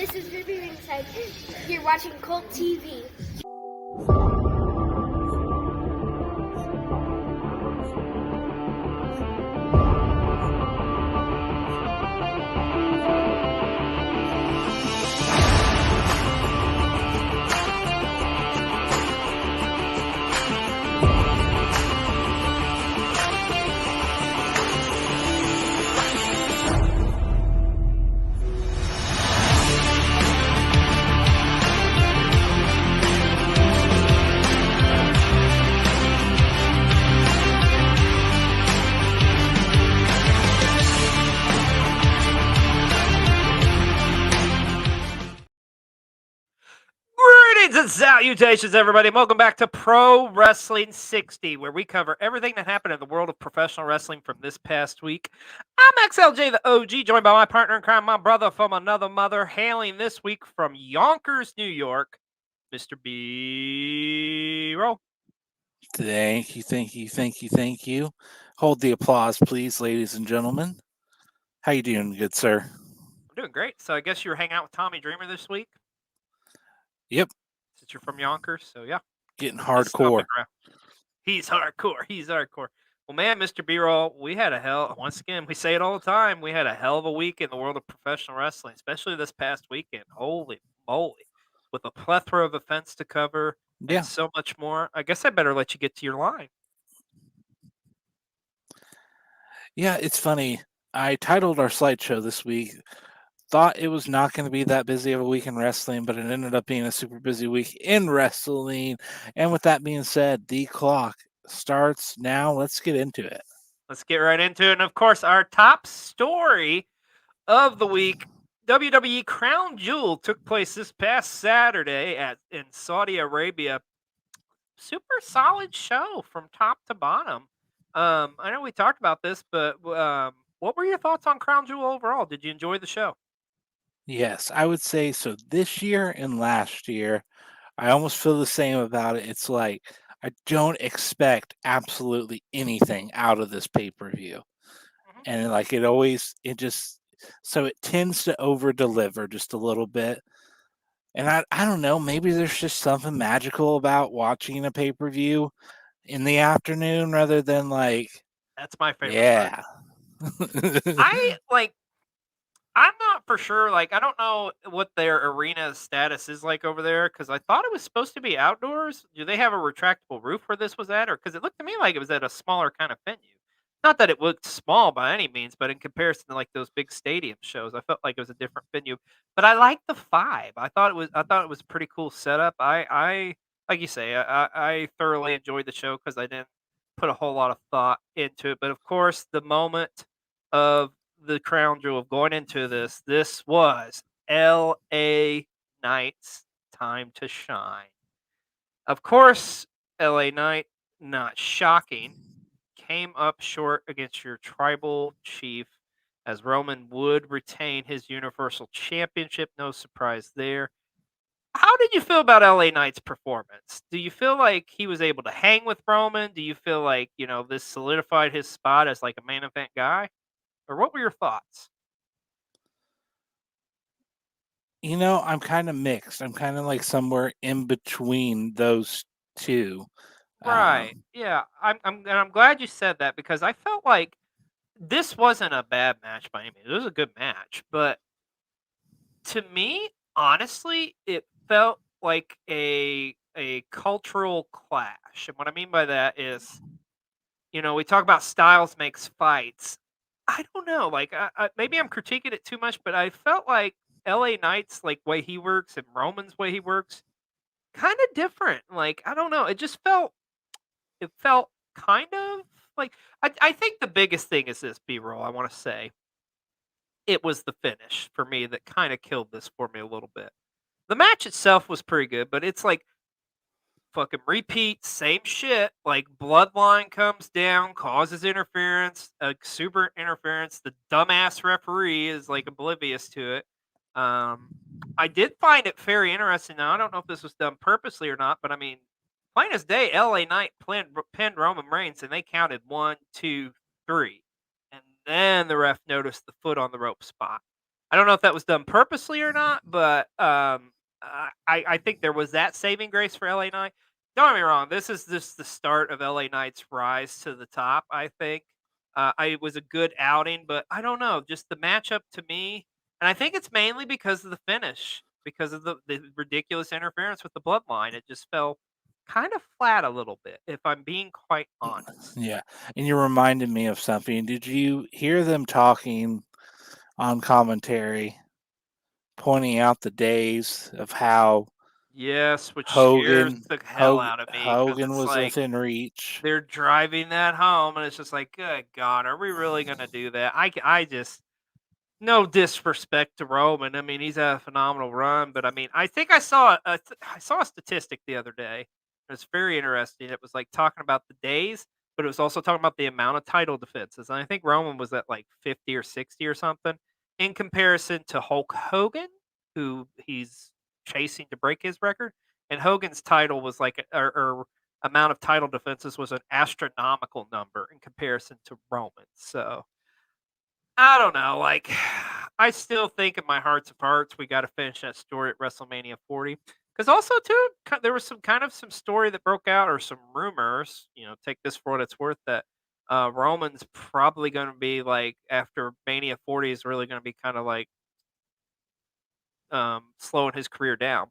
this is Ruby Ringside. You're watching Cult TV. Greetings and salutations, everybody. Welcome back to Pro Wrestling 60, where we cover everything that happened in the world of professional wrestling from this past week. I'm XLJ, the OG, joined by my partner in crime, my brother from another mother, hailing this week from Yonkers, New York, Mr. B-Roll. Thank you. Hold the applause, please, ladies and gentlemen. How you doing, good sir? I'm doing great. So I guess you were hanging out with Tommy Dreamer this week? Yep. Since you're from Yonkers, so yeah. Getting hardcore. He's hardcore. Well, man, Mr. B-Roll, we had once again, we say it all the time, we had a hell of a week in the world of professional wrestling, especially this past weekend. Holy moly. With a plethora of events to cover and so much more. I guess I better let you get to your line. Yeah, it's funny. I titled our slideshow this week, thought it was not going to be that busy of a week in wrestling, but it ended up being a super busy week in wrestling. And with that being said, the clock starts now. Let's get into it. Let's get right into it. And of course, our top story of the week, WWE Crown Jewel, took place this past Saturday in Saudi Arabia. Super solid show from top to bottom. I know we talked about this, but what were your thoughts on Crown Jewel overall? Did you enjoy the show? Yes, I would say so. This year and last year, I almost feel the same about it. It's like I don't expect absolutely anything out of this pay-per-view. And like it tends to over deliver just a little bit. And I don't know, maybe there's just something magical about watching a pay-per-view in the afternoon rather than like that's my favorite. Yeah. I'm not for sure. Like, I don't know what their arena status is like over there because I thought it was supposed to be outdoors. Do they have a retractable roof where this was at? Or because it looked to me like it was at a smaller kind of venue. Not that it looked small by any means, but in comparison to like those big stadium shows, I felt like it was a different venue. But I liked the vibe. I thought it was a pretty cool setup. I like you say, I thoroughly enjoyed the show because I didn't put a whole lot of thought into it. But of course, the moment of the crown jewel of going into this was LA Knight's time to shine. Of course, LA Knight, not shocking, came up short against your tribal chief as Roman would retain his Universal Championship. No surprise there. How did you feel about LA Knight's performance? Do you feel like he was able to hang with Roman? Do you feel like, this solidified his spot as like a main event guy? Or what were your thoughts? I'm kind of mixed. I'm kind of like somewhere in between those two. Right. Yeah. I'm glad you said that because I felt like this wasn't a bad match by any means. It was a good match, but to me, honestly, it felt like a cultural clash. And what I mean by that is, we talk about styles makes fights. I don't know. Like, maybe I'm critiquing it too much, but I felt like LA Knight's like way he works and Roman's way he works kind of different. Like, I don't know. It felt kind of like I think the biggest thing is this B-roll. I want to say it was the finish for me that kind of killed this for me a little bit. The match itself was pretty good, but it's like fucking repeat, same shit. Like Bloodline comes down, causes interference, super interference. The dumbass referee is like oblivious to it. I did find it very interesting. Now I don't know if this was done purposely or not, but I mean, plain as day, LA Knight pinned Roman Reigns, and they counted 1, 2, 3, and then the ref noticed the foot on the rope spot. I don't know if that was done purposely or not, but I think there was that saving grace for LA Knight. Don't get me wrong, this is just the start of LA Knight's rise to the top. I think it was a good outing, but I don't know, just the matchup to me, and I think it's mainly because of the finish, because of the ridiculous interference with the bloodline. It just fell kind of flat a little bit, if I'm being quite honest. Yeah, and you reminded me of something. Did you hear them talking on commentary, pointing out the days of how Yes, which scares Hogan the hell out of me because Hogan it's was like within reach? they're driving that home, and it's just like, "Good God, are we really gonna do that?" I just no disrespect to Roman. I mean, he's had a phenomenal run, but I mean, I think I saw a statistic the other day. It's very interesting. It was like talking about the days, but it was also talking about the amount of title defenses. And I think Roman was at like 50 or 60 or something in comparison to Hulk Hogan, who he's chasing to break his record. And Hogan's title was like, or amount of title defenses was an astronomical number in comparison to Roman. So I don't know, like, I still think in my hearts of hearts we gotta finish that story at WrestleMania 40. Because also too, there was some story that broke out or some rumors, take this for what it's worth, that, Roman's probably gonna be, like, after Mania 40 is really gonna be kinda, like, slowing his career down.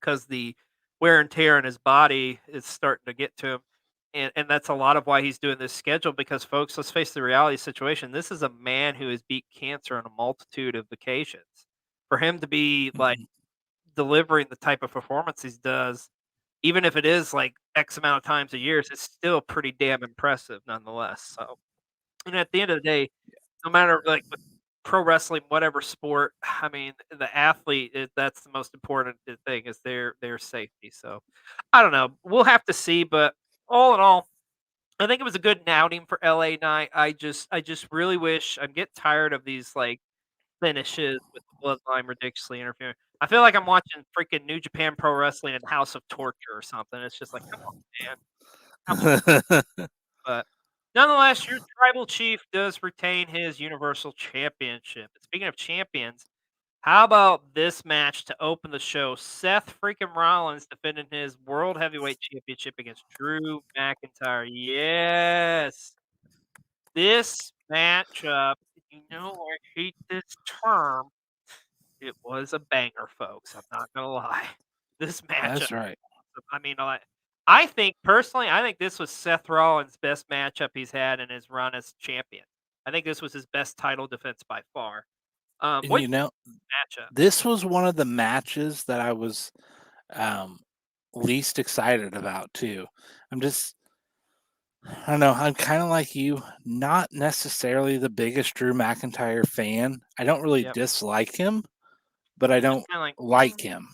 'Cause the wear and tear in his body is starting to get to him, and that's a lot of why he's doing this schedule because, folks, let's face the reality situation, this is a man who has beat cancer on a multitude of occasions. For him to be, like, Mhm. delivering the type of performance he does, even if it is, like, X amount of times a year, it's still pretty damn impressive nonetheless, so and at the end of the day, no matter, like, with pro wrestling, whatever sport, I mean, the athlete that's the most important thing is their safety, so, I don't know, we'll have to see, but all in all, I think it was a good outing for LA Knight. I just really wish I'm getting tired of these, like, finishes with the bloodline ridiculously interfering. I feel like I'm watching freaking New Japan Pro Wrestling and House of Torture or something. It's just like, "Come on, man. How about" but nonetheless, your tribal chief does retain his Universal Championship. And speaking of champions, how about this match to open the show? Seth freaking Rollins defending his World Heavyweight Championship against Drew McIntyre. Yes. This matchup, I hate this term. It was a banger, folks. I'm not gonna lie. This matchup That's right. I mean, I think personally, I think this was Seth Rollins' best matchup he's had in his run as champion. I think this was his best title defense by far. And What matchup? this was one of the matches that I was um, least excited about too. I'm just, I don't know. I'm kind of like you, not necessarily the biggest Drew McIntyre fan. I don't really Yep. dislike him, but I You're just don't kind of like, like him.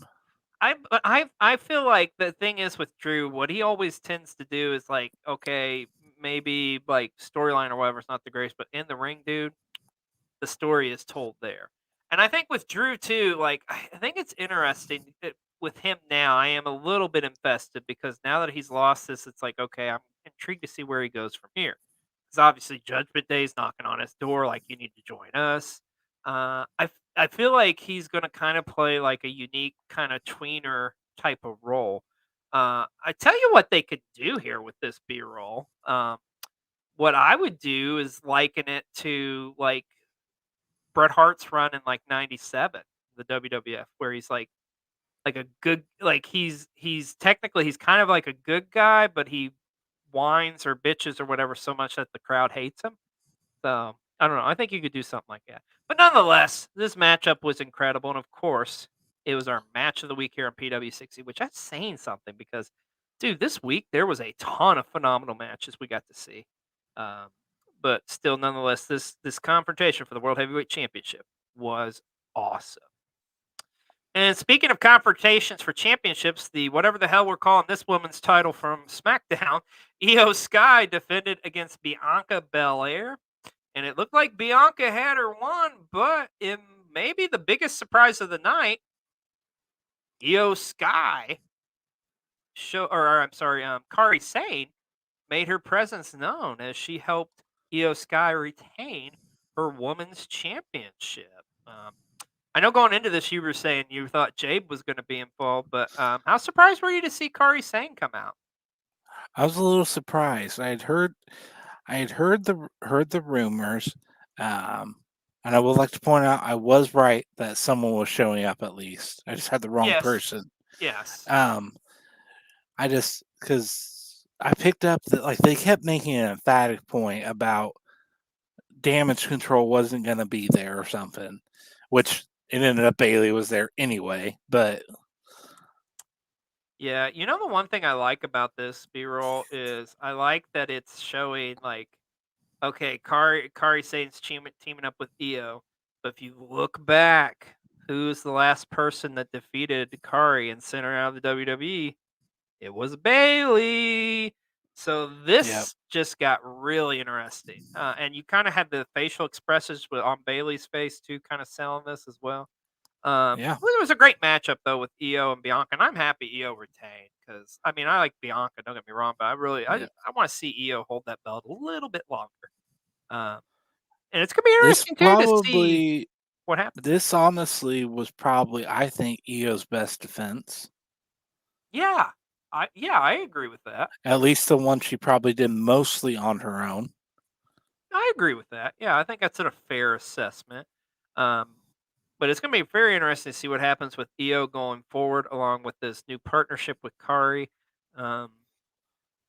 I feel like the thing is with Drew, what he always tends to do is like, okay, maybe like storyline or whatever is not the greatest, but in the ring, dude, the story is told there. And I think with Drew too, like I think it's interesting that with him now. I am a little bit invested because now that he's lost this, it's like okay, I'm intrigued to see where he goes from here. Because obviously Judgment Day is knocking on his door, like you need to join us. I feel like he's going to kind of play like a unique kind of tweener type of role. I tell you what they could do here with this B roll. What I would do is liken it to like Bret Hart's run in, like, '97, the WWF, where he's, like a good like, he's technically he's kind of like a good guy, but he whines or bitches or whatever so much that the crowd hates him. So, I don't know, I think you could do something like that. But nonetheless, this matchup was incredible, and of course, it was our match of the week here on PW60, which that's saying something because, dude, this week there was a ton of phenomenal matches we got to see. Um, but still, nonetheless, this confrontation for the World Heavyweight Championship was awesome. And speaking of confrontations for championships, the whatever the hell we're calling this woman's title from SmackDown, Io Sky defended against Bianca Belair, and it looked like Bianca had her won, but in maybe the biggest surprise of the night, Io Sky I'm sorry, Kari Sane made her presence known as she helped Io Sky retain her women's championship. I know going into this, you were saying you thought Jabe was going to be involved, but how surprised were you to see Kari Sane come out? I was a little surprised. I had heard the rumors, um, and I would like to point out I was right that someone was showing up at least. I just had the wrong Yes. person. Yes. Um, I just because I picked up that like they kept making an emphatic point about damage control wasn't going to be there or something, which it ended up Bailey was there anyway. But Yeah, you know the one thing I like about this B-roll is I like that it's showing like, okay, Kari Sane's teaming up with Io, but if you look back, who's the last person that defeated Kari and sent her out of the WWE? It was Bailey. So yeah, this just got really interesting, and you kind of had the facial expressions on Bailey's face too, kind of selling this as well. yeah, Well, it was a great matchup though with Io and Bianca, and I'm happy Io retained because I mean I like Bianca. Don't get me wrong, but I really yeah. I want to see Io hold that belt a little bit longer. Um, and it's gonna be This interesting too to see probably what happens. this honestly was probably I think Io's best defense. Yeah, I agree with that. At least the one she probably did mostly on her own. I agree with that. Yeah, I think that's a fair assessment. Um, but it's going to be very interesting to see what happens with Io going forward, along with this new partnership with Kari. Um,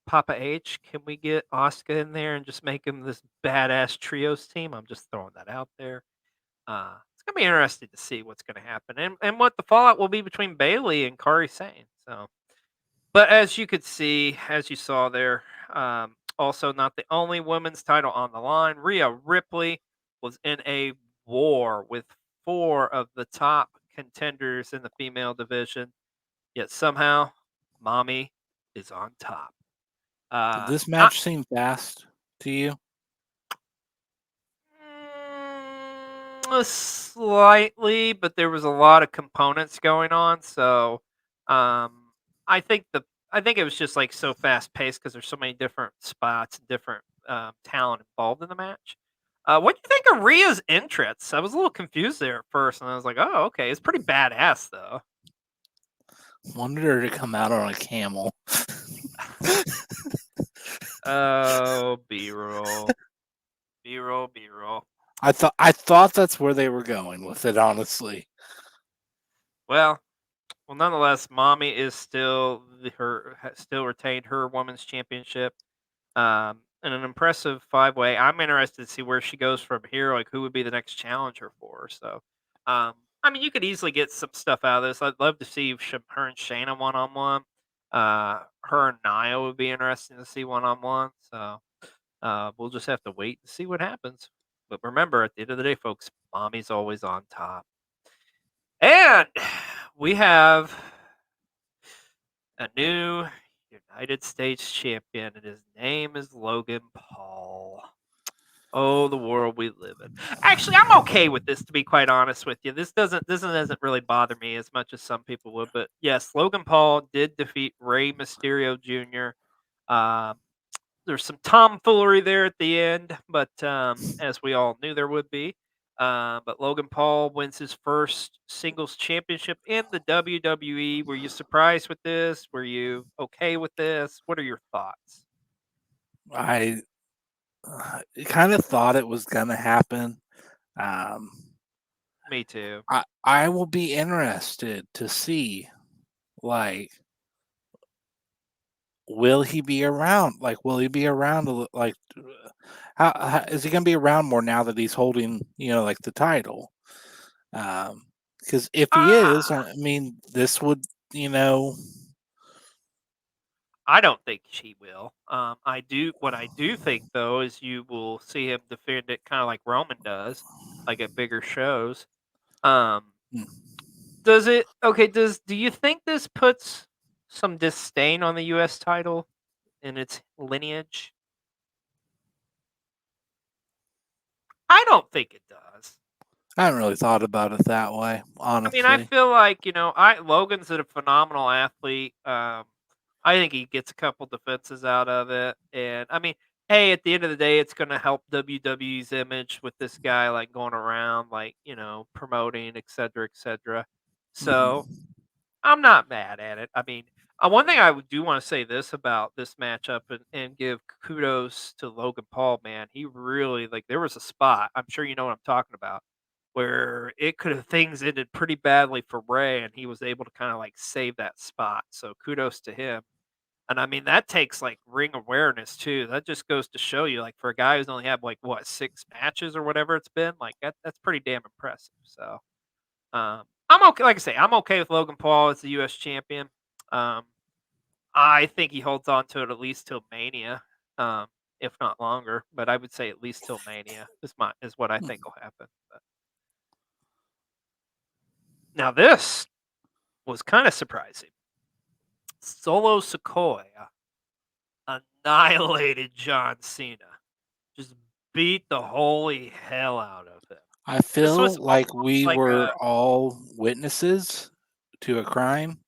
Papa H, can we get Oscar in there and just make him this badass trios team? I'm just throwing that out there. It's going to be interesting to see what's going to happen and what the fallout will be between Bailey and Kari Sane. So, but as you could see, as you saw there, also not the only women's title on the line. Rhea Ripley was in a war with four of the top contenders in the female division, yet somehow Mommy is on top. Did this Not match seem fast to you? slightly, but there was a lot of components going on. So, I think I think it was just like so fast paced because there's so many different spots and different talent involved in the match. What do you think of Rhea's entrance? I was a little confused there at first, and I was like, "Oh, okay, it's pretty badass, though." Wanted her to come out on a camel. Oh, B-roll, B-roll. I thought that's where they were going with it, honestly. Well, nonetheless, Mommy is still retained her women's championship. In an impressive 5-way. I'm interested to see where she goes from here. Like, who would be the next challenger for her? So, I mean, you could easily get some stuff out of this. I'd love to see her and Shayna one on one. Her and Nia would be interesting to see one on one. So, we'll just have to wait and see what happens. But remember, at the end of the day, folks, Mommy's always on top. And we have a new United States champion, and his name is Logan Paul. Oh, the world we live in. Actually, I'm okay with this, to be quite honest with you. This doesn't really bother me as much as some people would. But yes, Logan Paul did defeat Rey Mysterio Jr. Um, there's some tomfoolery there at the end, but as we all knew there would be. But Logan Paul wins his first singles championship in the WWE. Were you surprised with this? Were you okay with this? What are your thoughts? I kind of thought it was gonna happen. Um, Me too. I will be interested to see, like, will he be around? Like, will he be around? Like, how is he gonna be around more now that he's holding, like the title? Because if he is, Ah, I mean, this would, you know, I don't think she will. I do. What I do think though is you will see him defend it, kind of like Roman does, like at bigger shows. Um, hmm, Does it okay, do you think this puts some disdain on the US title in its lineage? I don't think it does. I haven't really thought about it that way, I mean, I honestly. feel like, I Logan's a phenomenal athlete. I think he gets a couple defenses out of it. And I mean, hey, at the end of the day, it's going to help WWE's image with this guy like going around, like, promoting, et cetera, et cetera. So Mhm. I'm not mad at it. I mean, one thing I do want to say this about this matchup and give kudos to Logan Paul, man. He really, like, there was a spot, I'm sure you know what I'm talking about, where it could have things ended pretty badly for Ray, and he was able to kind of like save that spot. So kudos to him. And I mean, that takes like ring awareness too. That just goes to show you, like, for a guy who's only had like what 6 matches or whatever it's been, like that's pretty damn impressive. So I'm okay. Like I say, I'm okay with Logan Paul as the U.S. champion. Um, I think he holds on to it at least till Mania, um, if not longer. But I would say at least till Mania is what I think will happen. But now this was kind of surprising. Solo Sequoia annihilated John Cena. Just beat the holy hell out of him. I This feel was like almost we like were a all witnesses to a crime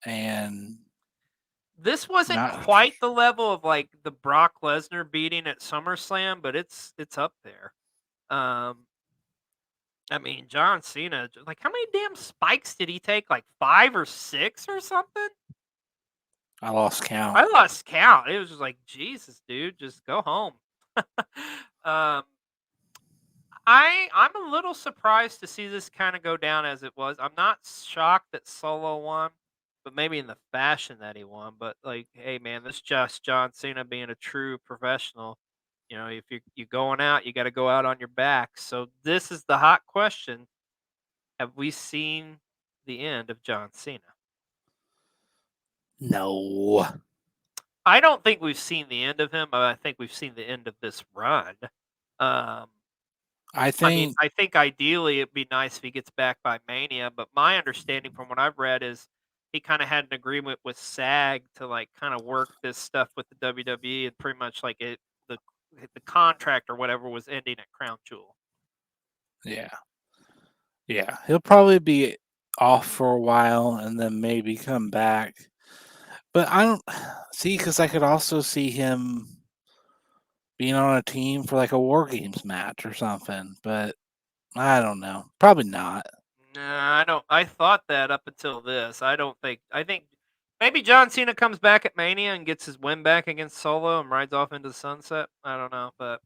and This wasn't not. quite the level of like the Brock Lesnar beating at SummerSlam, but it's up there. Um, I mean, John Cena, like, how many damn spikes did he take? Like 5 or 6 or something? I lost count. I lost count. It was just like, Jesus, dude, just go home. um, I'm a little surprised to see this kind of go down as it was. I'm not shocked that Solo won, but maybe in the fashion that he won. But like, hey man, this is just John Cena being a true professional. If you're going out, you got to go out on your back. So this is the hot question: have we seen the end of John Cena? No. I don't think we've seen the end of him, but I think we've seen the end of this run. Um, I I mean, think I think ideally it'd be nice if he gets back by Mania, but my understanding from what I've read is he kind of had an agreement with SAG to like kind of work this stuff with the WWE, and pretty much like the contract or whatever was ending at Crown Jewel. yeah. Yeah. He'll probably be off for a while and then maybe come back. But I don't see because I could also see him being on a team for like a War Games match or something. But I don't know. Probably not. Nah, I don't. I thought that up until this. I don't think. I think maybe John Cena comes back at Mania and gets his win back against Solo and rides off into the sunset. I don't know, but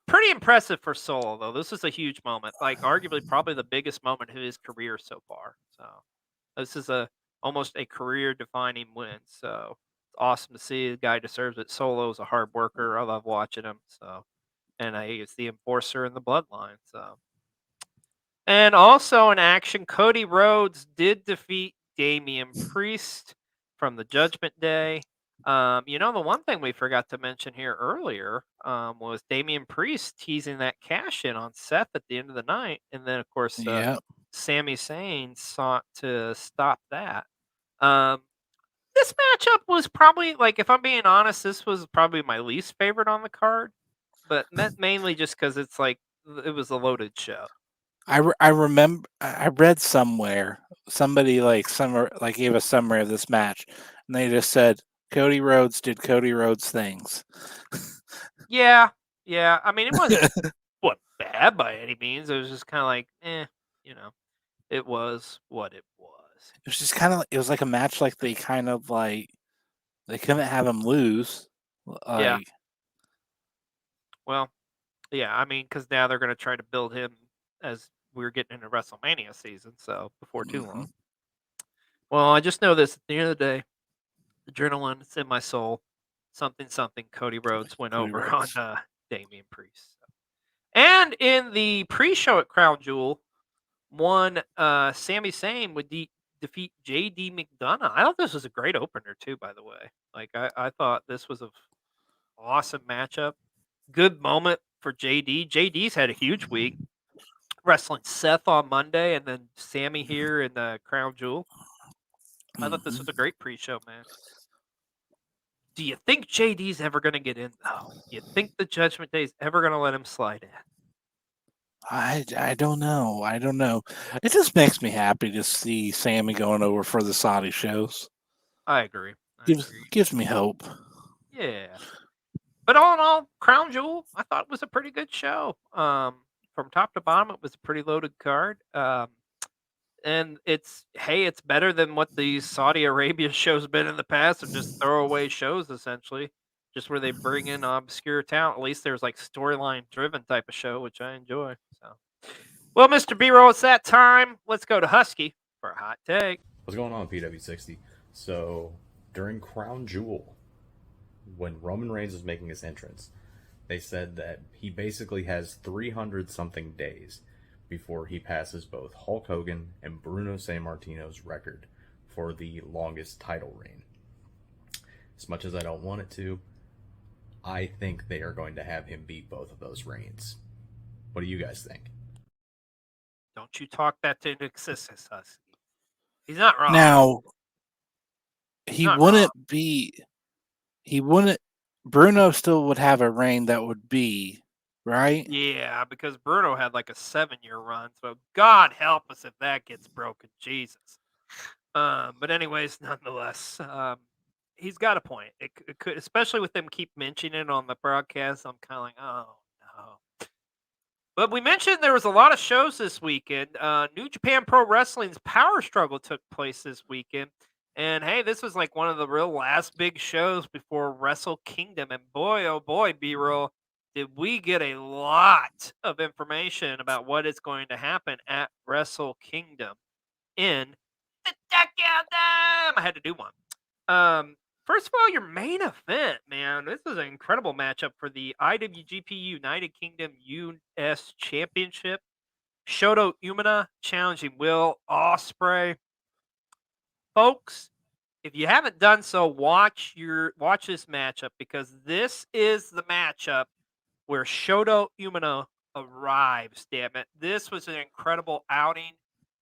pretty impressive for Solo though. This is a huge moment, like arguably probably the biggest moment of his career so far. So this is a almost a career defining win. So it's awesome to see. The guy deserves it. Solo's a hard worker. I love watching him. So and he's the enforcer in the bloodline. So. And also in action, Cody Rhodes did defeat Damian Priest from the Judgment Day. The one thing we forgot to mention here earlier was Damian Priest teasing that cash in on Seth at the end of the night. And then, of course, Yeah. Sami Zayn sought to stop that. Um, this matchup was probably, like, if I'm being honest, this was probably my least favorite on the card. But mainly just because it's like, it was a loaded show. I remember I read somewhere somebody gave a summary of this match and they just said Cody Rhodes did Cody Rhodes things. Yeah, yeah. I mean, it wasn't bad by any means. It was just kind of like, it was what it was. It was just kind of it was like a match like they kind of like they couldn't have him lose. Yeah. Like Well, yeah. I mean, because now they're going to try to build him as we're getting into WrestleMania season, so before too long. Well, I just know this: at the end of the day, adrenaline is in my soul. Something, something. Cody Rhodes went Cody over on Rhodes. Damian Priest. And in the pre-show at Crown Jewel, one Sami Zayn would defeat JD McDonough. I thought this was a great opener too, by the way. Like I thought this was a awesome matchup. Good moment for JD. JD's had a huge week wrestling Seth on Monday and then Sammy here in the Crown Jewel. I thought this was a great pre-show match. Do you think JD's ever going to get in though? You think the Judgment Day's ever going to let him slide in? I don't know. I don't know. It just makes me happy to see Sammy going over for the Saudi shows. I agree. Gives me hope. Yeah. But all in all, Crown Jewel, I thought was a pretty good show. From top to bottom, it was a pretty loaded card. And it's better than what the Saudi Arabia shows have been in the past of just throwaway shows essentially, just where they bring in obscure talent. At least there's like storyline driven type of show, which I enjoy. So, well, Mr. B-roll, it's that time. Let's go to Husky for a hot take. What's going on, PW60? So, during Crown Jewel, when Roman Reigns was making his entrance, they said that he basically has 300 something days before he passes both Hulk Hogan and Bruno Sammartino's record for the longest title reign. As much as I don't want it to, I think they are going to have him beat both of those reigns. What do you guys think? Don't you talk that into existence, Husky. He's not wrong. Now, he Not wouldn't be. He wouldn't. Bruno still would have a reign that would be right. Yeah, because Bruno had like a 7-year run, so God help us if that gets broken. Jesus. But anyways, nonetheless, he's got a point. It could, especially with them keep mentioning it on the broadcast. I'm kind of like, oh no. But we mentioned there was a lot of shows this weekend. New Japan Pro Wrestling's Power Struggle took place this weekend. And hey, this was like one of the real last big shows before Wrestle Kingdom. And boy, oh boy, B-roll, did we get a lot of information about what is going to happen at Wrestle Kingdom in the Decadem. I had to do one. First of all, your main event, man. This is an incredible matchup for the IWGP United Kingdom US Championship. Shoto Umina challenging Will Ospreay. Folks, if you haven't done so, watch this matchup, because this is the matchup where Shoto Umina arrives, damn it. This was an incredible outing.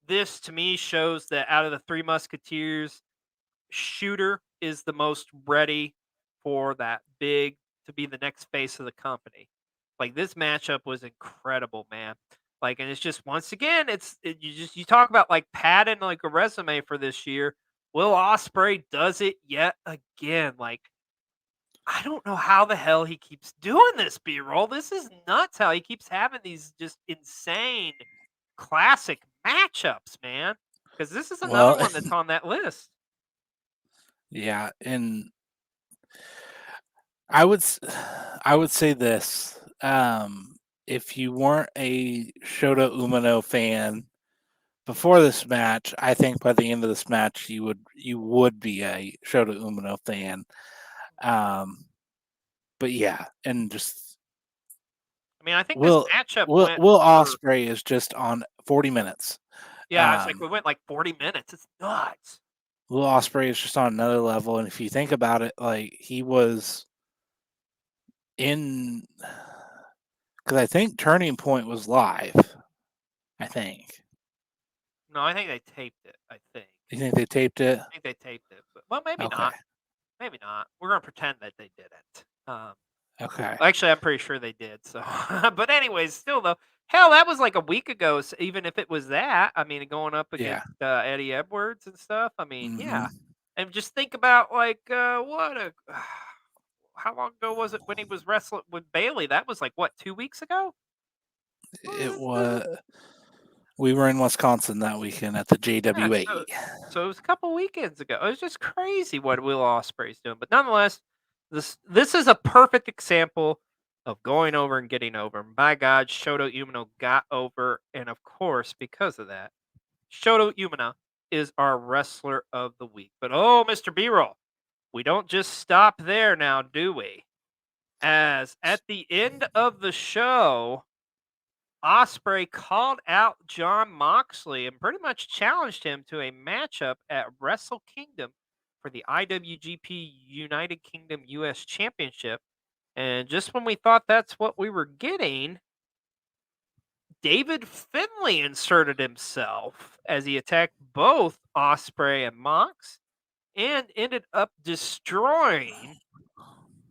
This, to me, shows that out of the Three Musketeers, Shooter is the most ready for that big to be the next face of the company. Like, this matchup was incredible, man. Like, and it's just, once again, you talk about like padding like a resume for this year. Will Ospreay does it yet again. Like, I don't know how the hell he keeps doing this, B-roll. This is nuts how he keeps having these just insane classic matchups, man. Because this is another one that's on that list. Yeah, and I would say this: if you weren't a Shota Umino fan before this match, I think by the end of this match you would be a Shota Umino fan. But yeah, and just I mean, I think Will this matchup Will, went Will for, Ospreay is just on 40 minutes. yeah, it's like we went like 40 minutes. It's nuts. Will Ospreay is just on another level, and if you think about it, like he was in, because I think Turning Point was live. I think. No, I think they taped it. I think. You think they taped it? I think they taped it, but well, maybe Okay. not. Maybe not. We're gonna pretend that they didn't. Okay. Actually, I'm pretty sure they did. So, but anyways, still though, hell, that was like a week ago. So even if it was that, I mean, going up Yeah. against Eddie Edwards and stuff. I mean, yeah. Mhm. And just think about like how long ago was it when he was wrestling with Bailey? That was like what, 2 weeks ago? It was. We were in Wisconsin that weekend at the Yeah, JWA. so it was a couple weekends ago. It was just crazy what Will Ospreay's doing. But nonetheless, this is a perfect example of going over and getting over. My God, Shoto Umino got over, and of course, because of that, Shoto Umino is our wrestler of the week. But oh, Mr. B-roll, we don't just stop there now, do we? As at the end of the show, Ospreay called out Jon Moxley and pretty much challenged him to a matchup at Wrestle Kingdom for the IWGP United Kingdom US Championship. And just when we thought that's what we were getting, David Finlay inserted himself as he attacked both Ospreay and Mox and ended up destroying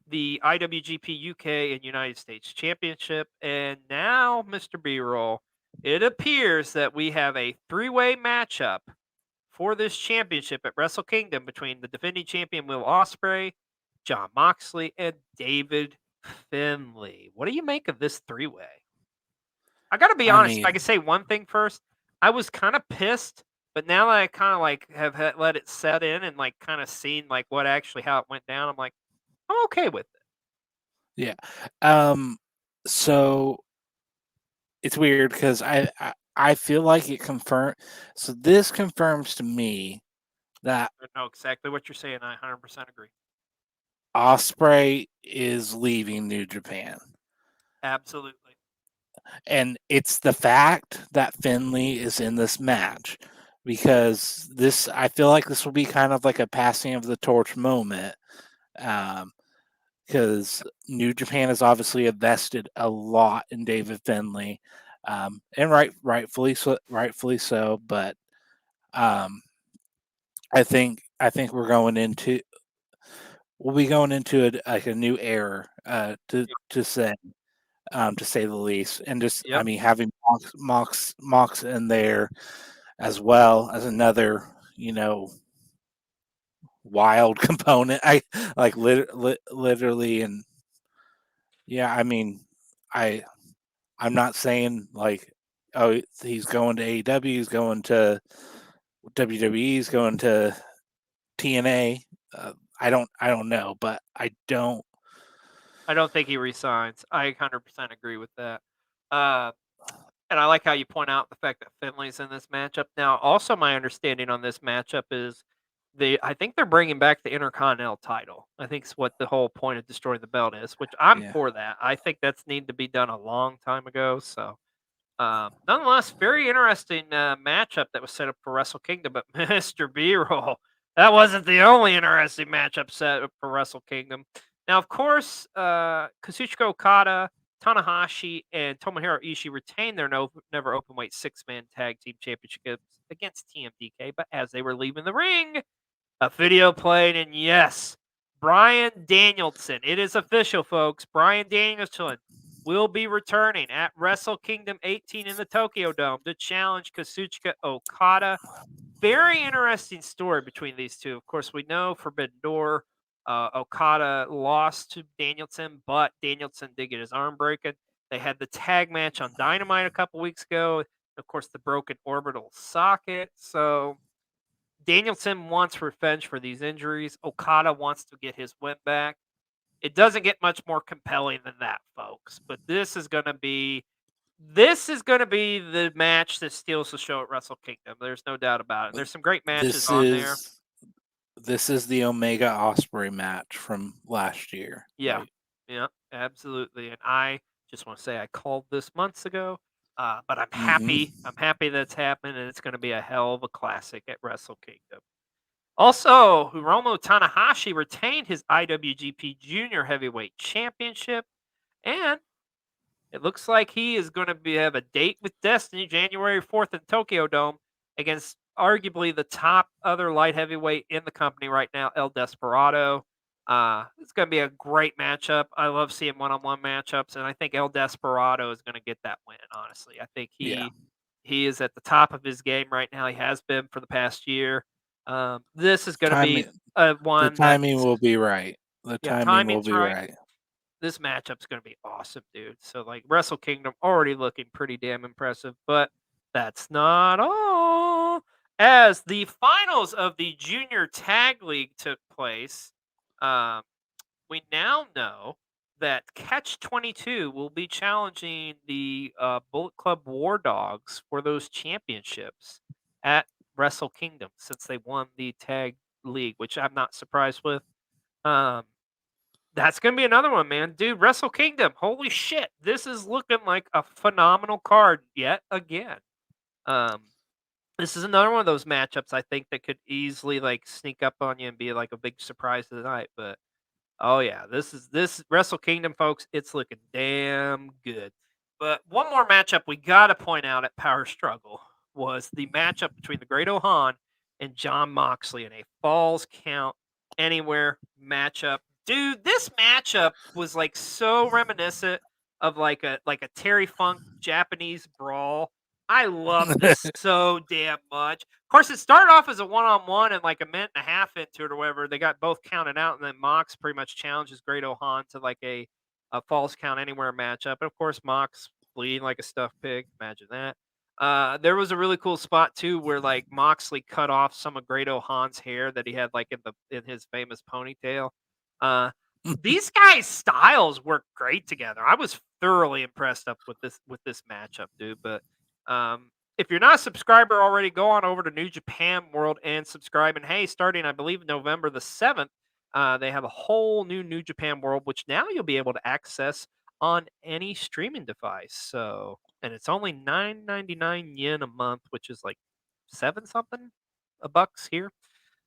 the IWGP UK and United States Championship. And now, Mr. B-roll, it appears that we have a three-way matchup for this championship at Wrestle Kingdom between the defending champion Will Ospreay, Jon Moxley, and David Finley. What do you make of this three-way? I gotta be I honest. If I mean, could say one thing first, I was kind of pissed, but now that I kind of like have let it set in and like kind of seen like what actually how it went down, I'm like, I'm okay with it. yeah. So it's weird because I feel like it confirmed. So this confirms to me that I know exactly what you're saying. I 100% agree. Osprey is leaving New Japan. Absolutely. And it's the fact that Finley is in this match because this, I feel like this will be kind of like a passing of the torch moment. Because New Japan has obviously invested a lot in David Finley, and rightfully so. But um, I think we'll be going into like a new era, to say the least. And just, I Yep. mean, having Mox in there as well as another, wild component. I like literally, and yeah, I mean, I I'm not saying like, oh, he's going to AEW, he's going to WWE, he's going to TNA. I don't know, but I don't. I don't think he resigns. I 100% agree with that. Uh, and I like how you point out the fact that Finley's in this matchup. Now, also my understanding on this matchup is I think they're bringing back the Intercontinental title. I think it's what the whole point of destroying the belt is, which I'm Yeah, for that. I think that's needed to be done a long time ago. So, nonetheless, very interesting matchup that was set up for Wrestle Kingdom. But Mr. B-roll, that wasn't the only interesting matchup set up for Wrestle Kingdom. Now, of course, Kazuchika Okada, Tanahashi, and Tomohiro Ishii retained their never openweight six-man tag team championships against TMDK. But as they were leaving the ring, a video played, and yes, Bryan Danielson. It is official, folks. Bryan Danielson will be returning at Wrestle Kingdom 18 in the Tokyo Dome to challenge Kazuchika Okada. Very interesting story between these two. Of course, we know Forbidden Door. Okada lost to Danielson, but Danielson did get his arm broken. They had the tag match on Dynamite a couple weeks ago. Of course, the broken orbital socket. So Danielson wants revenge for these injuries. Okada wants to get his win back. It doesn't get much more compelling than that, folks. But this is going to be the match that steals the show at Wrestle Kingdom. There's no doubt about it. There's some great matches this on there. is the Omega Osprey match from last year, Yeah, right? yeah, absolutely. And I just want to say I called this months ago, but I'm Hmm. happy. I'm happy that's happened, and it's going to be a hell of a classic at Wrestle Kingdom. Also, Hiromu Tanahashi retained his IWGP Junior Heavyweight Championship, and it looks like he is going to have a date with Destiny January 4th in Tokyo Dome against arguably the top other light heavyweight in the company right now, El Desperado. It's going to be a great matchup. I love seeing one-on-one matchups, and I think El Desperado is going to get that win. Honestly, I think Yeah, he is at the top of his game right now. He has been for the past year. This is going to be timing. The one that, timing will be right. The yeah, timing will timing's be right. right. This matchup's going to be awesome, dude. So, like, Wrestle Kingdom already looking pretty damn impressive, but that's not all. As the finals of the Junior Tag League took place, um, we now know that Catch 22 will be challenging the Bullet Club War Dogs for those championships at Wrestle Kingdom since they won the Tag League, which I'm not surprised with. Um, that's gonna be another one, man. Dude, Wrestle Kingdom. Holy shit. This is looking like a phenomenal card yet again. Um, this is another one of those matchups I think that could easily like sneak up on you and be like a big surprise of the night. But oh yeah, this Wrestle Kingdom, folks. It's looking damn good. But one more matchup we gotta point out at Power Struggle was the matchup between the Great Ohan and John Moxley in a Falls Count Anywhere matchup. Dude, this matchup was like so reminiscent of like a Terry Funk Japanese brawl. I love this so damn much. Of course, it started off as a one-on-one and like a minute and a half into it or whatever. They got both counted out, and then Mox pretty much challenges Great Ohan to like Falls Count Anywhere matchup. And of course, Mox bleeding like a stuffed pig. Imagine that. There was a really cool spot too where like Moxley cut off some of Grado Han's hair that he had like in his famous ponytail. These guys' styles work great together. I was thoroughly impressed up with this matchup, dude. But if you're not a subscriber already, go on over to New Japan World and subscribe. And hey, starting I believe November the 7th, they have a whole New Japan World, which now you'll be able to access on any streaming device. So, and it's only 9.99 yen a month, which is like 7 something a bucks here.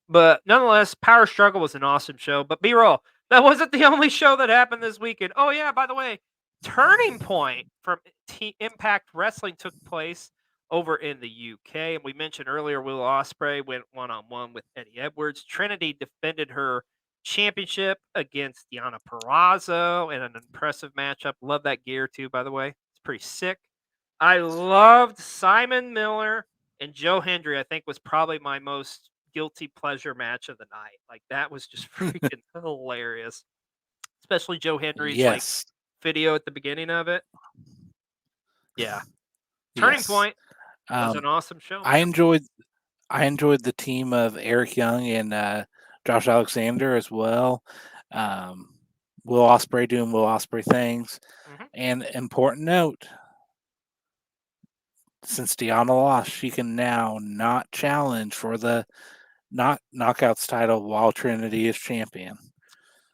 But nonetheless, Power Struggle was an awesome show. But B-roll, that wasn't the only show that happened this weekend. Oh yeah, by the way, Turning Point from Impact Wrestling took place over in the UK, and we mentioned earlier Will Ospreay went one-on-one with Eddie Edwards. Trinity defended her championship against Deonna Purrazzo in an impressive matchup. Love that gear too, by the way. It's pretty sick. I loved Simon Miller and Joe Hendry. I think was probably my most guilty pleasure match of the night. Like that was just freaking hilarious. Especially Joe Hendry's like Yes. video at the beginning of it. Yeah. Turning Yes. Point was an awesome show. I man. enjoyed the team of Eric Young and Josh Alexander as well. Will Ospreay doing Will Ospreay things. Mhm. And important note, since Deonna lost, she can now not challenge for the knockouts title while Trinity is champion.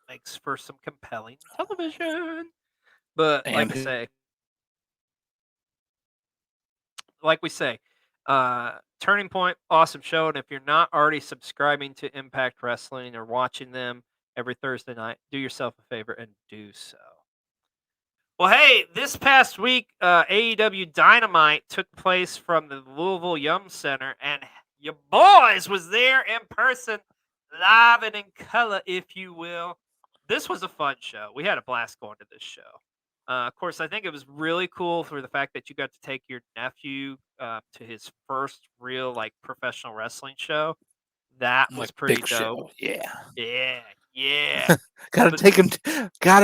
Makes for some compelling television. But And like we say, Turning Point, awesome show. And if you're not already subscribing to Impact Wrestling or watching them every Thursday night, do yourself a favor and do so. Well, hey, this past week, AEW Dynamite took place from the Louisville Yum Center, and your boys was there in person, live and in color, if you will. This was a fun show. We had a blast going to this show. Of course, I think it was really cool for the fact that you got to take your nephew to his first real like professional wrestling show. That was like pretty big dope. show. Yeah. Yeah. Gotta But-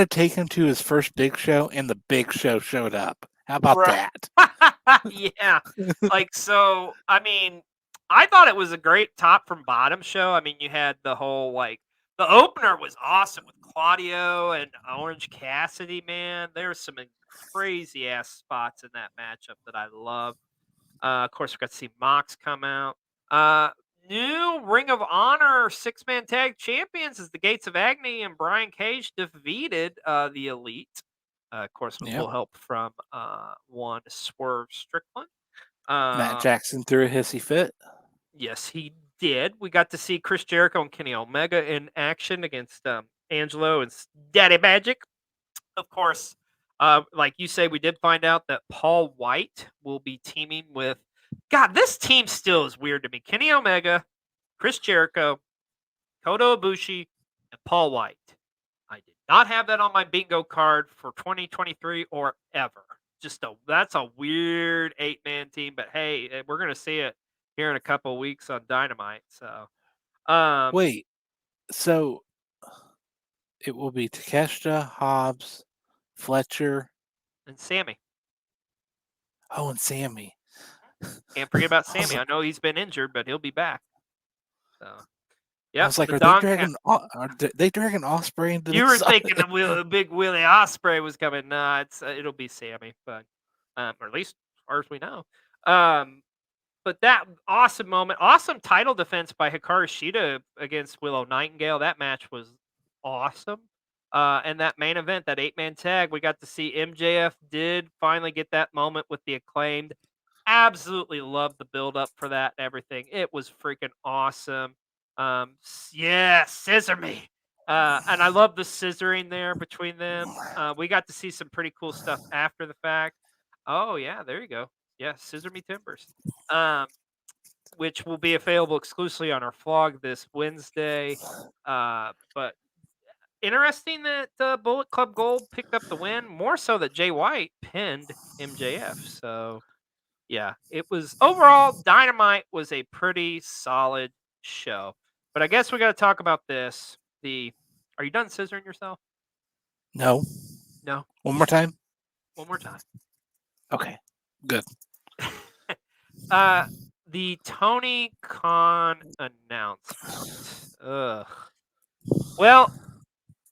take him to his first big show, and the big show showed up. How about Right. that? Yeah. Like, so, I mean, I thought it was a great top from bottom show. I mean, you had the whole, like, the opener was awesome with Claudio and Orange Cassidy, man. There's some crazy ass spots in that matchup that I love. Of course, we got to see Mox come out. New Ring of Honor 6-man tag champions is the Gates of Agony and Brian Cage defeated the Elite. Of course, with a Yep. little help from one Swerve Strickland. Matt Jackson threw a hissy fit. Yes, he did. We got to see Chris Jericho and Kenny Omega in action against Angelo and Daddy Magic. Of course, like you say, we did find out that Paul White will be teaming with. God, this team still is weird to me. Kenny Omega, Chris Jericho, Kota Ibushi, and Paul White. I did not have that on my bingo card for 2023 or ever. That's a weird 8-man team, but hey, we're gonna see it here in a couple of weeks on Dynamite. So, Wait, so it will be Takeshita, Hobbs, Fletcher, and Sammy. oh, and Sammy. Can't forget about I was Sammy. I know he's been injured, but he'll be back. So, I yeah. was like, the are Don they dragging Osprey into You this? were thinking the big Willie Ospreay was coming. Nah, it'll be Sammy, but or at least as far as we know. But that awesome moment, awesome title defense by Hikaru Shida against Willow Nightingale. That match was awesome. And that main event, that 8-man tag, we got to see MJF did finally get that moment with the Acclaimed. Absolutely loved the build up for that and everything. It was freaking awesome. Yeah, scissor me. And I love the scissoring there between them. We got to see some pretty cool stuff after the fact. Oh yeah, there you go. Yeah, Scissor Me Timbers, which will be available exclusively on our vlog this Wednesday. But interesting that Bullet Club Gold picked up the win. More so that Jay White pinned MJF. So yeah, it was overall Dynamite was a pretty solid show. But I guess we got to talk about this. Are you done scissoring yourself? No. No. One more time? One more time. Okay, good. The Tony Khan announcement. Ugh. Well,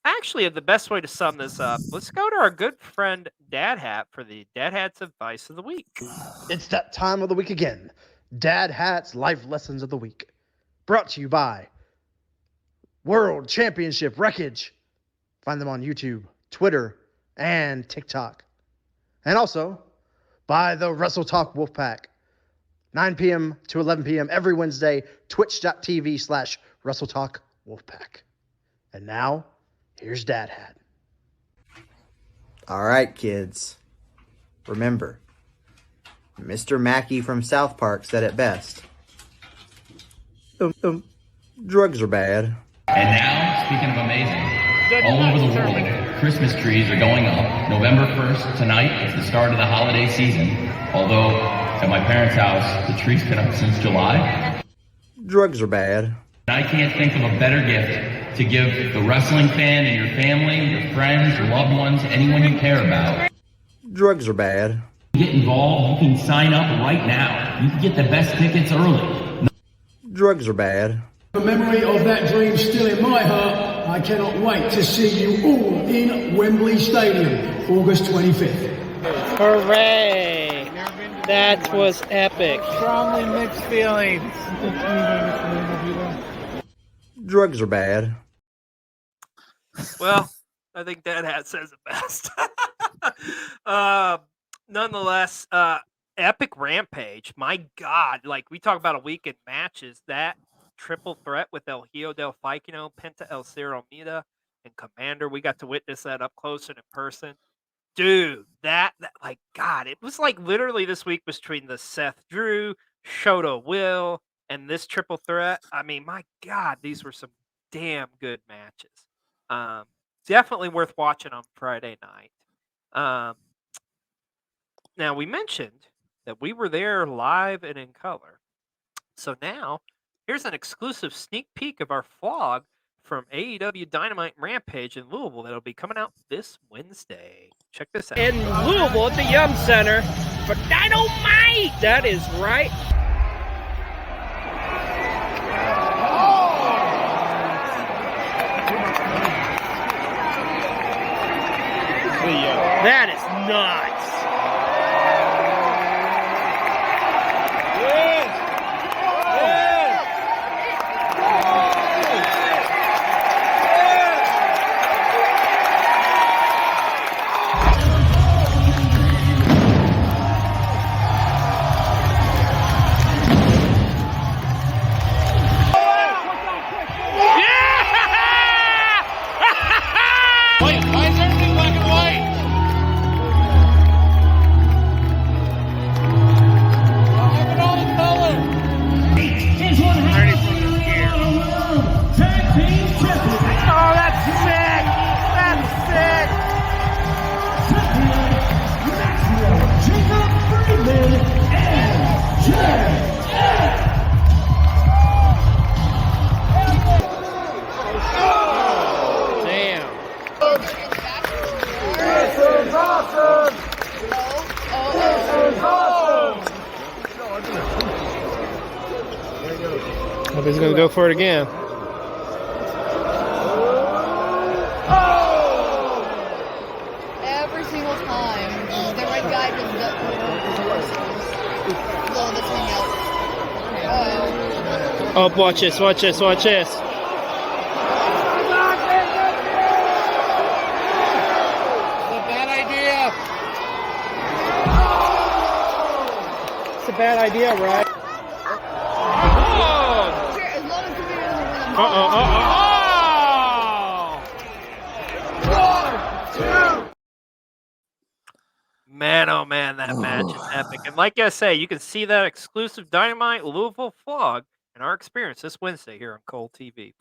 actually, the best way to sum this up, let's go to our good friend Dad Hat for the Dad Hat's advice of the week. It's that time of the week again. Dad Hat's Life Lessons of the Week. Brought to you by World Championship Wreckage. Find them on YouTube, Twitter, and TikTok. And also by the Wrestle Talk Wolfpack. 9 p.m. to 11 p.m. every Wednesday, twitch.tv/Wrestle Talk Wolfpack. And now, here's Dad Hat. All right, kids. Remember, Mr. Mackey from South Park said it best. Drugs are bad. And now, speaking of amazing, all over the world, Christmas trees are going up. November 1st, tonight, is the start of the holiday season. Although, at my parents' house, the tree's been up since July. Drugs are bad. I can't think of a better gift to give the wrestling fan and your family, your friends, your loved ones, anyone you care about. Drugs are bad. Get involved, you can sign up right now. You can get the best tickets early. Drugs are bad. The memory of that dream still in my heart. I cannot wait to see you all in Wembley Stadium, August 25th. Hooray! That was epic. Strongly mixed feelings. Drugs are bad. Well, I think Dad Hat says it best. Nonetheless, epic Rampage. My God, like we talk about a weekend matches, that triple threat with El Hijo del Faikino, Penta El Cero Mida, and Commander. We got to witness that up close and in person. Dude, that like God, it was like literally this week between the Seth Drew, Shota Will, and this triple threat. I mean, my God, these were some damn good matches. Definitely worth watching on Friday night. Now we mentioned that we were there live and in color. So now here's an exclusive sneak peek of our vlog from AEW Dynamite Rampage in Louisville that'll be coming out this Wednesday. Check this out. In Louisville at the Yum Center for Dynamite! That is right. That is nuts. Hope he's going to go for it again. Every single time, the red guy just blow this thing out. Oh, watch this, watch this, watch this. It's a bad idea, right? Man, oh man, that match is epic. And like I say, you can see that exclusive Dynamite Louisville vlog in our experience this Wednesday here on Cole TV.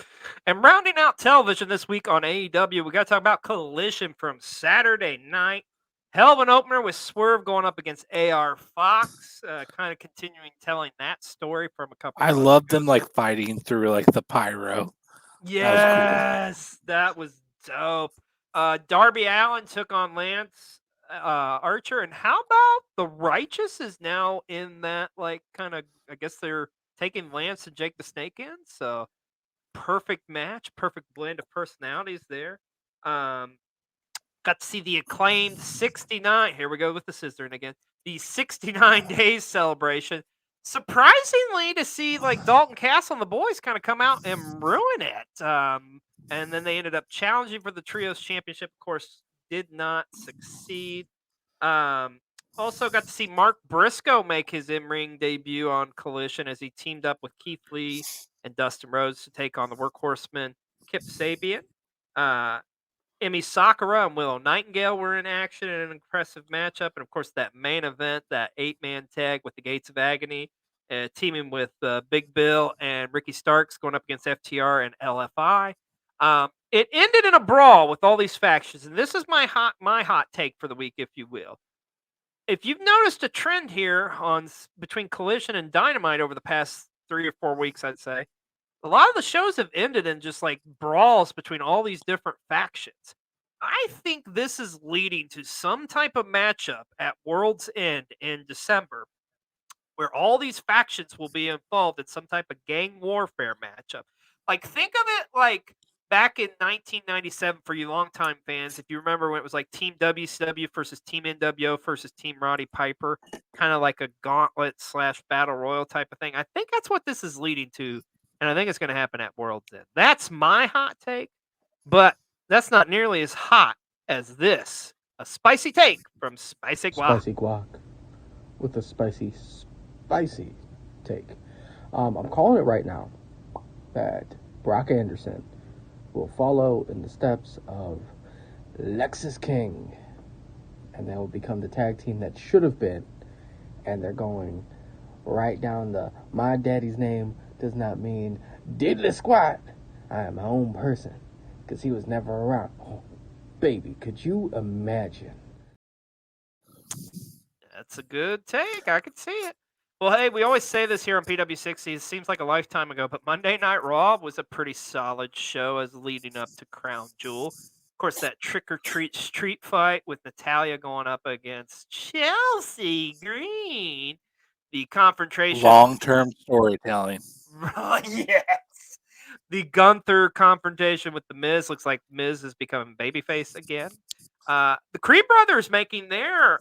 And rounding out television this week on AEW, we got to talk about Collision from Saturday night. Hell of an opener with Swerve going up against AR Fox, kind of continuing telling that story from a couple. I love them like fighting through like the pyro. Yes, that was dope. Darby Allin took on Lance Archer, and how about the Righteous is now in that kind of? I guess they're taking Lance and Jake the Snake in. So perfect match, perfect blend of personalities there. Um, got to see the acclaimed 69. Here we go with the scissoring again. The 69 days celebration. Surprisingly, to see Dalton Castle and the boys kind of come out and ruin it. And then they ended up challenging for the Trios Championship. Of course, did not succeed. Um, also got to see Mark Briscoe make his in-ring debut on Collision as he teamed up with Keith Lee and Dustin Rhodes to take on the Workhorsemen Kip Sabian. Emi Sakura and Willow Nightingale were in action in an impressive matchup. And of course, that main event, that 8-man tag with the Gates of Agony, teaming with Big Bill and Ricky Starks going up against FTR and LFI. It ended in a brawl with all these factions. And this is my hot take for the week, if you will. If you've noticed a trend here between Collision and Dynamite over the past 3 or 4 weeks, I'd say, a lot of the shows have ended in just brawls between all these different factions. I think this is leading to some type of matchup at World's End in December where all these factions will be involved in some type of gang warfare matchup. Think of it like back in 1997 for you longtime fans, if you remember when it was Team WCW versus Team NWO versus Team Roddy Piper, kind of like a gauntlet / battle royal type of thing. I think that's what this is leading to. And I think it's going to happen at World's End. That's my hot take, but that's not nearly as hot as this. A spicy take from Spicy Guac. Spicy guac with a spicy take. I'm calling it right now that Brock Anderson will follow in the steps of Lexus King, and they will become the tag team that should have been, and they're going right down the my daddy's name does not mean diddly squat. I am my own person, because he was never around. Oh, baby, could you imagine? That's a good take. I could see it. Well, hey, we always say this here on PW60. It seems like a lifetime ago, but Monday Night Raw was a pretty solid show as leading up to Crown Jewel. Of course, that trick-or-treat street fight with Natalya going up against Chelsea Green. The confrontation. Long-term storytelling. Yes. The Gunther confrontation with The Miz. Looks like Miz is becoming babyface again. The Creed brothers making their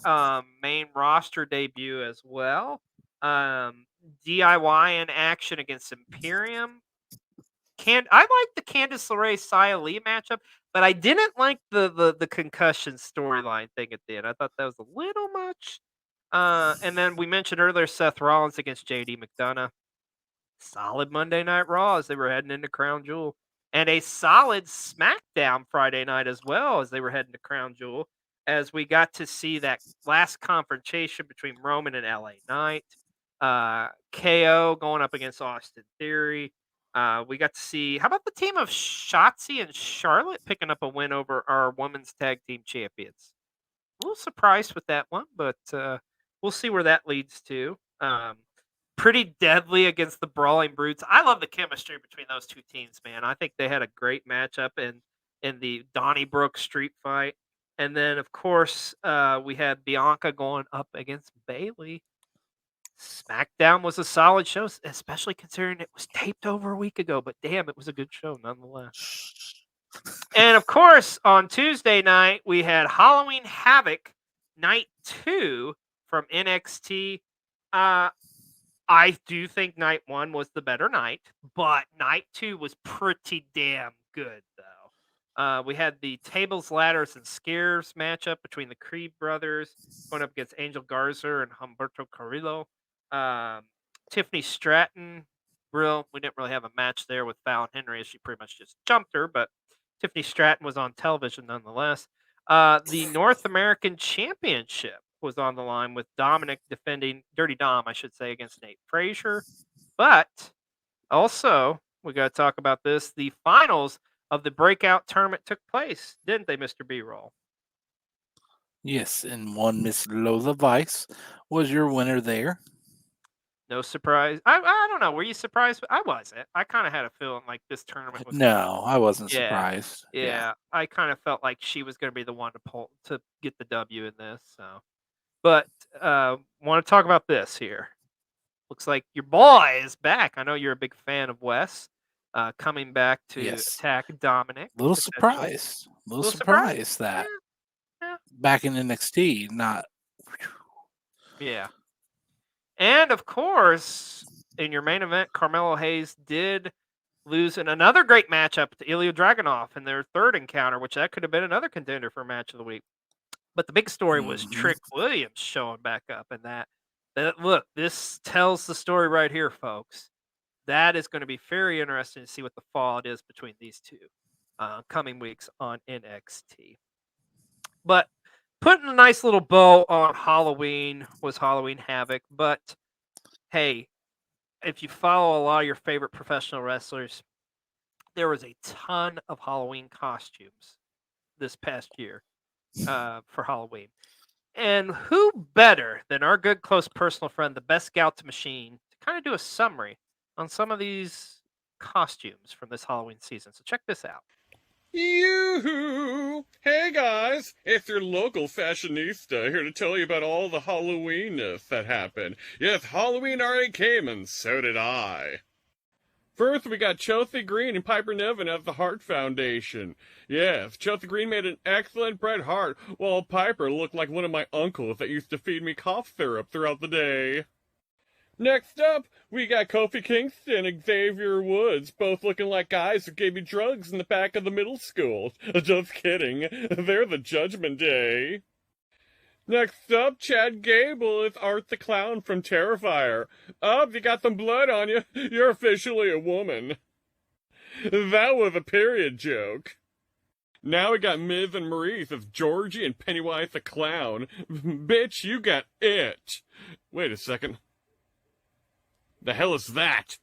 main roster debut as well. DIY in action against Imperium. I like the Candice LeRae Xia Li matchup, but I didn't like the concussion storyline thing at the end. I thought that was a little much. And then we mentioned earlier Seth Rollins against JD McDonough. Solid Monday Night Raw as they were heading into Crown Jewel. And a solid SmackDown Friday night as well as they were heading to Crown Jewel, as we got to see that last confrontation between Roman and LA Knight. KO going up against Austin Theory. We got to see, how about the team of Shotzi and Charlotte picking up a win over our women's tag team champions? A little surprised with that one, but we'll see where that leads to. Pretty deadly against the Brawling Brutes. I love the chemistry between those two teams, man. I think they had a great matchup in the Donnybrook street fight. And then, of course, we had Bianca going up against Bayley. SmackDown was a solid show, especially considering it was taped over a week ago. But damn, it was a good show nonetheless. And of course, on Tuesday night, we had Halloween Havoc Night 2 from NXT. I do think night 1 was the better night, but night 2 was pretty damn good, though. We had the Tables, Ladders, and Scares matchup between the Creed brothers going up against Angel Garza and Humberto Carrillo. Tiffany Stratton, we didn't really have a match there with Fallon Henry as she pretty much just jumped her, but Tiffany Stratton was on television nonetheless. The North American Championship was on the line with Dominic defending Dirty Dom, I should say, against Nate Frazier. But also, we got to talk about this. The finals of the breakout tournament took place, didn't they, Mr. B-Roll? Yes, and one Miss Lola Vice was your winner there. No surprise. I don't know. Were you surprised? I wasn't. I kind of had a feeling like this tournament was. No, I wasn't Yeah, surprised. yeah. I kind of felt like she was going to be the one to get the W in this. So, but want to talk about this here. Looks like your boy is back. I know you're a big fan of Wes. Coming back to Yes. attack Dominic. Little potentially. surprised. Little Little surprise? surprised that Yeah. back in NXT, not Yeah. And of course, in your main event, Carmelo Hayes did lose in another great matchup to Ilya Dragunov in their third encounter, which that could have been another contender for match of the week. But the big story was Trick Williams showing back up, and that look, this tells the story right here, folks. That is going to be very interesting to see what the fallout is between these two coming weeks on NXT. But putting a nice little bow on Halloween was Halloween Havoc. But hey, if you follow a lot of your favorite professional wrestlers, there was a ton of Halloween costumes this past year for Halloween. And who better than our good close personal friend, the best scout to machine, to kind of do a summary on some of these costumes from this Halloween season. So check this out. Yoo-hoo! Hey guys, it's your local fashionista here to tell you about all the Halloween-ness that happened. Yes, Halloween already came and so did I. First, we got Chelsea Green and Piper Niven of the Hart Foundation. Yes, Chelsea Green made an excellent Bret Hart, while Piper looked like one of my uncles that used to feed me cough syrup throughout the day. Next up, we got Kofi Kingston and Xavier Woods, both looking like guys who gave me drugs in the back of the middle school. Just kidding, they're the Judgment Day. Next up, Chad Gable is Art the Clown from Terrifier. Up, you got some blood on you. You're officially a woman. That was a period joke. Now we got Miz and Maurice as Georgie and Pennywise the Clown. Bitch, you got it. Wait a second. The hell is that?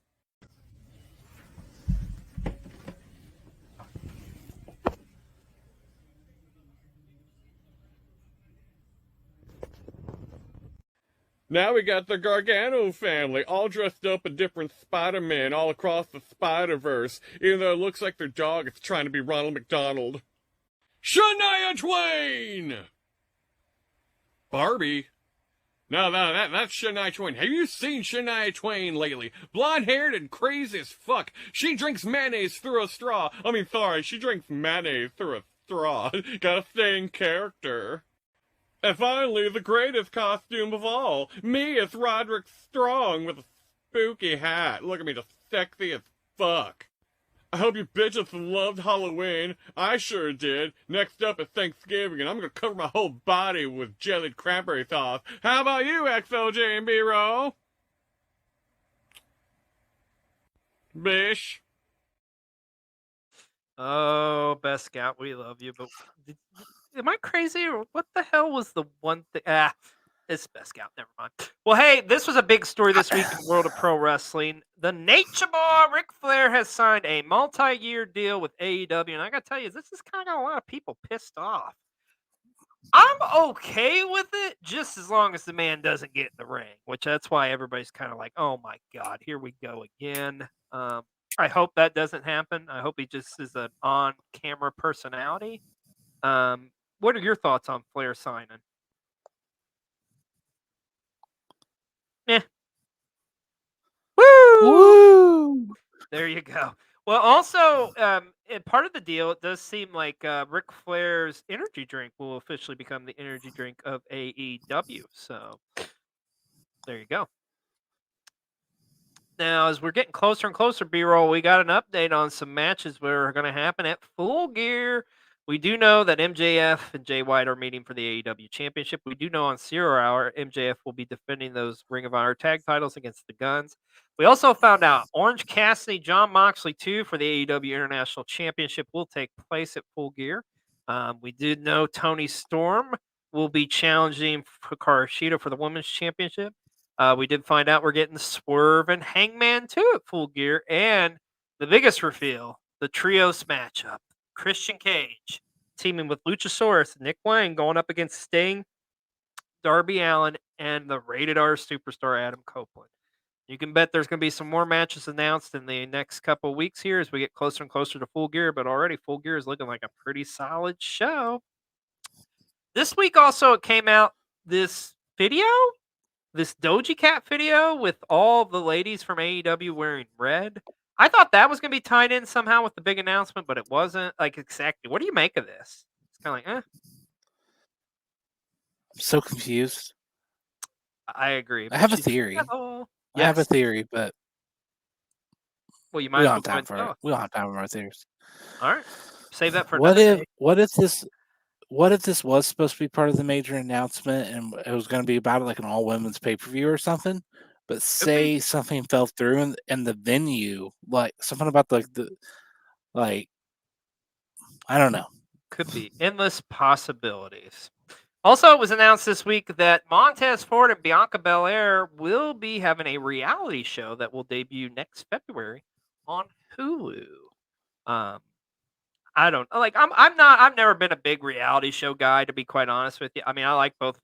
Now we got the Gargano family, all dressed up in different Spider-Man all across the Spider-Verse, even though it looks like their dog is trying to be Ronald McDonald. Shania Twain! Barbie? No, that's Shania Twain. Have you seen Shania Twain lately? Blonde-haired and crazy as fuck. She drinks mayonnaise through a straw. She drinks mayonnaise through a straw. Gotta stay in character. And finally, the greatest costume of all. Me as Roderick Strong with a spooky hat. Look at me, just sexy as fuck. I hope you bitches loved Halloween. I sure did. Next up is Thanksgiving, and I'm gonna cover my whole body with jellied cranberry sauce. How about you, XOJ and B-Roll? Bish. Oh, best scout, we love you, but am I crazy or what the hell was the one thing? It's best scout. Never mind. Well, hey, this was a big story this week in the world of pro wrestling. The Nature Boy Ric Flair has signed a multi-year deal with AEW, and I gotta tell you, this has kind of got a lot of people pissed off. I'm okay with it, just as long as the man doesn't get in the ring, which that's why everybody's kind of like, "Oh my God, here we go again." I hope that doesn't happen. I hope he just is an on-camera personality. What are your thoughts on Flair signing? Yeah. Woo! There you go. Well, also, part of the deal, it does seem like Ric Flair's energy drink will officially become the energy drink of AEW. So, there you go. Now, as we're getting closer and closer, B-Roll, we got an update on some matches that are going to happen at Full Gear. We do know that MJF and Jay White are meeting for the AEW Championship. We do know on Zero Hour, MJF will be defending those Ring of Honor tag titles against the Guns. We also found out Orange Cassidy, Jon Moxley, too, for the AEW International Championship will take place at Full Gear. We did know Tony Storm will be challenging Hikaru Shida for the Women's Championship. We did find out we're getting Swerve and Hangman, too, at Full Gear. And the biggest reveal, the trios matchup. Christian Cage teaming with Luchasaurus and Nick Wayne going up against Sting, Darby Allin, and the rated R superstar Adam Copeland. You can bet there's going to be some more matches announced in the next couple weeks here as we get closer and closer to Full Gear, but already Full Gear is looking like a pretty solid show. This week also it came out this video, this Doja Cat video with all the ladies from AEW wearing red. I thought that was going to be tied in somehow with the big announcement, but it wasn't. Like, exactly. What do you make of this? It's kind of like, I'm so confused. I agree. I have a theory. Yes. I have a theory, but well, you we might don't as have well time for it. We don't have time for our theories. All right. Save that for another day. What if this was supposed to be part of the major announcement and it was going to be about like an all women's pay-per-view or something, but say something fell through and the venue, like something about the I don't know. Could be endless possibilities. Also, it was announced this week that Montez Ford and Bianca Belair will be having a reality show that will debut next February on Hulu. I don't like. I've never been a big reality show guy, to be quite honest with you. I mean, I like both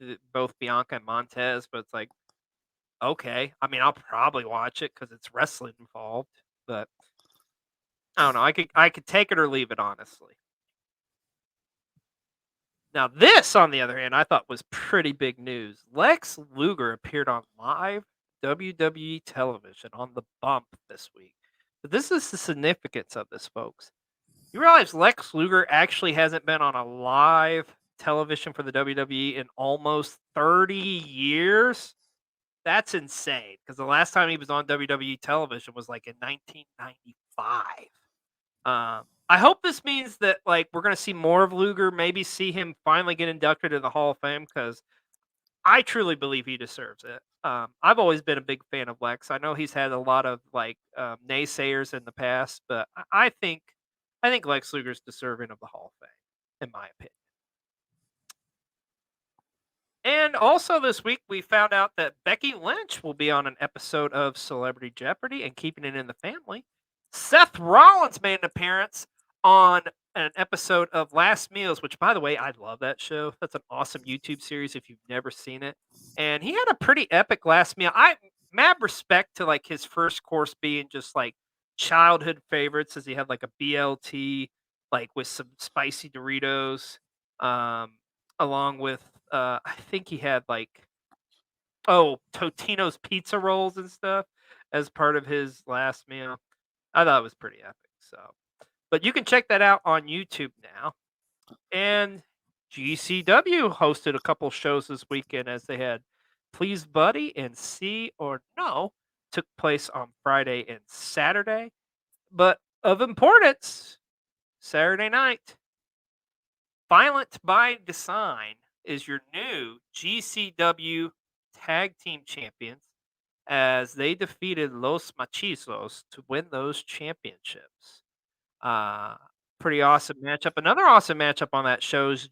Bianca and Montez, but it's like, okay. I mean, I'll probably watch it because it's wrestling involved, but I don't know. I could take it or leave it, honestly. Now, this, on the other hand, I thought was pretty big news. Lex Luger appeared on live WWE television on The Bump this week. But this is the significance of this, folks. You realize Lex Luger actually hasn't been on a live television for the WWE in almost 30 years? That's insane, because the last time he was on WWE television was like in 1995. I hope this means that like we're going to see more of Luger, maybe see him finally get inducted in the Hall of Fame, because I truly believe he deserves it. I've always been a big fan of Lex. I know he's had a lot of like naysayers in the past, but I think Lex Luger's deserving of the Hall of Fame, in my opinion. And also this week, we found out that Becky Lynch will be on an episode of Celebrity Jeopardy and Keeping It in the Family. Seth Rollins made an appearance on an episode of Last Meals, which, by the way, I love that show. That's an awesome YouTube series if you've never seen it. And he had a pretty epic last meal. I mad respect to like his first course being just like childhood favorites, as he had like a BLT, like with some spicy Doritos, along with I think he had like Totino's pizza rolls and stuff as part of his last meal. I thought it was pretty epic. So, but you can check that out on YouTube now. And GCW hosted a couple shows this weekend, as they had Please Buddy and See or No took place on Friday and Saturday. But of importance, Saturday night, Violent by Design is your new GCW Tag Team Champions, as they defeated Los Machislos to win those championships. Pretty awesome matchup. Another awesome matchup on that show is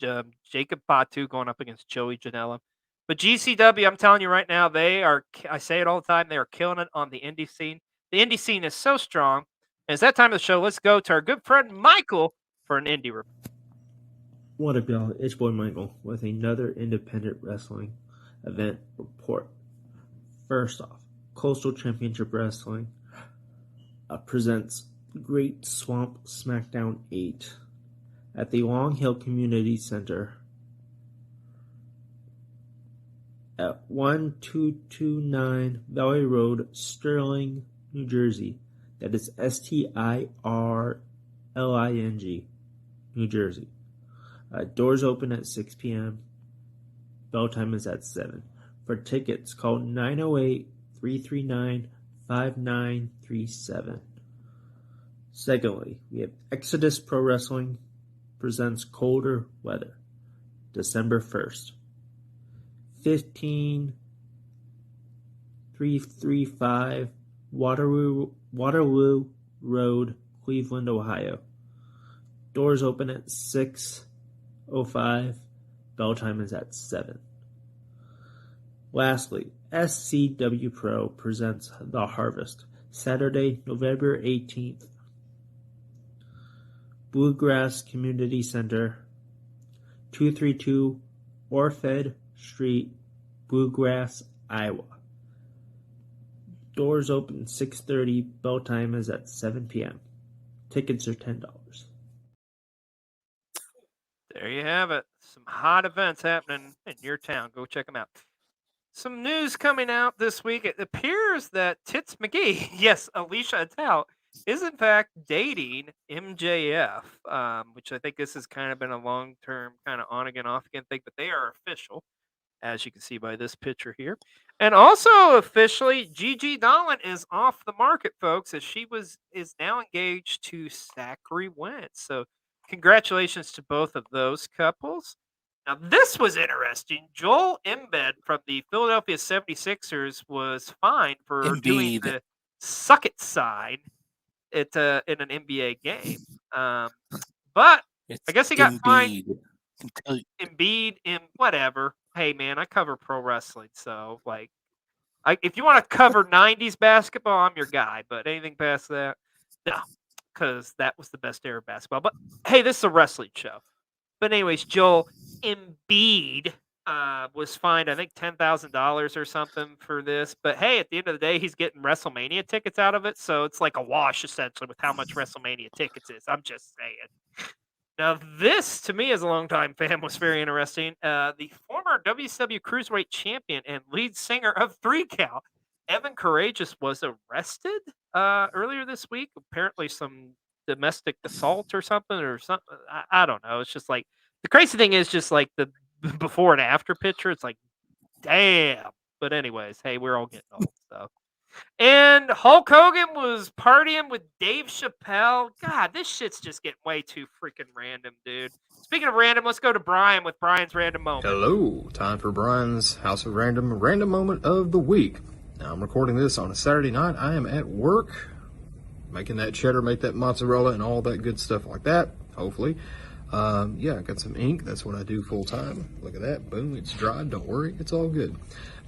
Jacob Fatu going up against Joey Janela. But GCW, I'm telling you right now, I say it all the time, they are killing it on the indie scene. The indie scene is so strong. And it's that time of the show. Let's go to our good friend Michael for an indie report. What up, y'all? It's boy Michael with another independent wrestling event report. First off, Coastal Championship Wrestling presents Great Swamp SmackDown 8 at the Long Hill Community Center at 1229 Valley Road, Sterling, New Jersey. That is Stirling, New Jersey. Doors open at 6 p.m. Bell time is at 7. For tickets, call 908-339-5937. Secondly, we have Exodus Pro Wrestling presents Colder Weather, December 1st. 15335 Waterloo Road, Cleveland, Ohio. Doors open at 6:05. Bell time is at 7. Lastly, SCW Pro presents The Harvest, Saturday, November 18th. Bluegrass Community Center, 232 Orford Street, Bluegrass, Iowa. Doors open 6:30. Bell time is at 7 p.m. Tickets are $10. There you have it. Some hot events happening in your town. Go check them out. Some news coming out this week. It appears that Tits McGee, yes, Alicia Attell, is in fact dating MJF, which I think this has kind of been a long-term, kind of on-again, off-again thing, but they are official, as you can see by this picture here. And also officially, Gigi Dolan is off the market, folks, as she is now engaged to Zachary Wentz. So congratulations to both of those couples. Now, this was interesting. Joel Embiid from the Philadelphia 76ers was fined for doing Embiid. the suck it sign in an NBA game. But It's I guess he got fined. Embiid. Can tell you- Embiid in whatever. Hey, man, I cover pro wrestling, so like, if you want to cover '90s basketball, I'm your guy. But anything past that, no, because that was the best era of basketball. But hey, this is a wrestling show. But anyways, Joel Embiid was fined, I think, $10,000 or something for this. But hey, at the end of the day, he's getting WrestleMania tickets out of it, so it's like a wash essentially with how much WrestleMania tickets is. I'm just saying. Now, this, to me, as a longtime fan, was very interesting. The former WCW Cruiserweight Champion and lead singer of 3 Count, Evan Courageous, was arrested earlier this week. Apparently, some domestic assault or something. I don't know. It's just like, the crazy thing is just like the before and after picture. It's like, damn. But anyways, hey, we're all getting old, so. And Hulk Hogan was partying with Dave Chappelle. God, this shit's just getting way too freaking random, dude. Speaking of random, let's go to Brian with Brian's random moment. Hello, time for Brian's House of random moment of the week. Now, I'm recording this on a Saturday night. I am at work, making that cheddar, make that mozzarella, and all that good stuff like that, hopefully. Yeah, I got some ink. That's what I do full time. Look at that. Boom, it's dried. Don't worry. It's all good.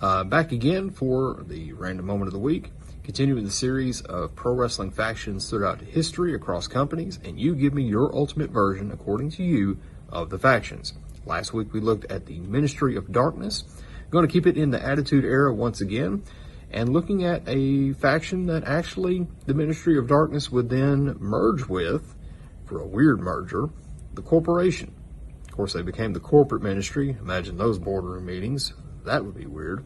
Back again for the random moment of the week. Continuing the series of pro wrestling factions throughout history across companies, and you give me your ultimate version, according to you, of the factions. Last week we looked at the Ministry of Darkness. Going to keep it in the Attitude Era once again, and looking at a faction that actually the Ministry of Darkness would then merge with, for a weird merger, the Corporation. Of course, they became the Corporate Ministry. Imagine those boardroom meetings. That would be weird.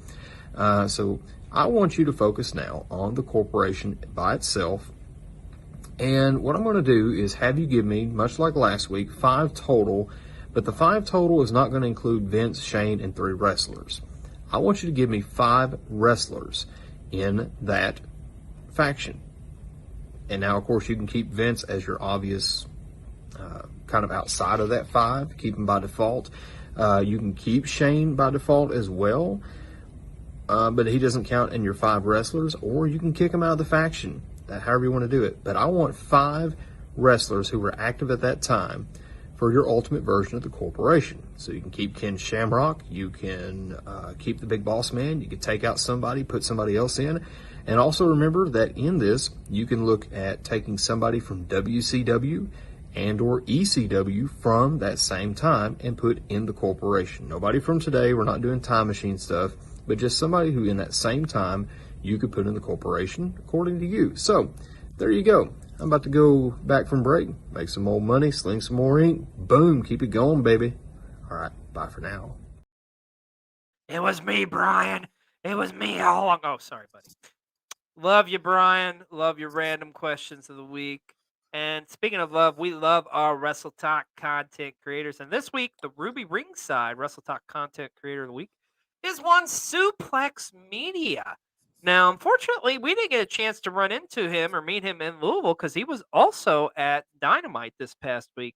So I want you to focus now on the Corporation by itself. And what I'm going to do is have you give me, much like last week, 5 total. But the 5 total is not going to include Vince, Shane, and 3 wrestlers. I want you to give me 5 wrestlers in that faction. And now, of course, you can keep Vince as your obvious kind of outside of that 5. Keep him by default. You can keep Shane by default as well. But he doesn't count in your 5 wrestlers. Or you can kick him out of the faction. However you want to do it. But I want 5 wrestlers who were active at that time for your ultimate version of the Corporation. So you can keep Ken Shamrock. You can keep the Big Boss Man. You can take out somebody, put somebody else in. And also remember that in this, you can look at taking somebody from WCW and or ECW from that same time and put in the Corporation. Nobody from today. We're not doing time machine stuff. But just somebody who in that same time you could put in the Corporation according to you. So there you go. I'm about to go back from break, make some more money, sling some more ink. Boom, keep it going, baby. All right, bye for now. It was me, Brian. It was me all along. Oh, sorry, buddy. Love you, Brian. Love your random questions of the week. And speaking of love, we love our Wrestle Talk content creators. And this week, the Ruby Ringside Wrestle Talk content creator of the week is one Suplex Media. Now, unfortunately, we didn't get a chance to run into him or meet him in Louisville because he was also at Dynamite this past week.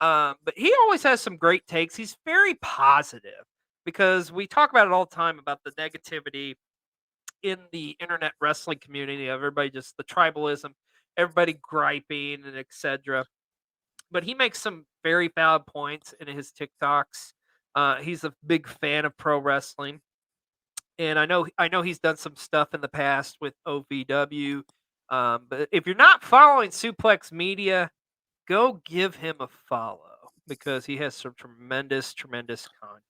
But he always has some great takes. He's very positive because we talk about it all the time about the negativity in the internet wrestling community of everybody, just the tribalism, everybody griping and etc. But he makes some very valid points in his TikToks. He's a big fan of pro wrestling. And I know he's done some stuff in the past with OVW. But if you're not following Suplex Media, go give him a follow because he has some tremendous content.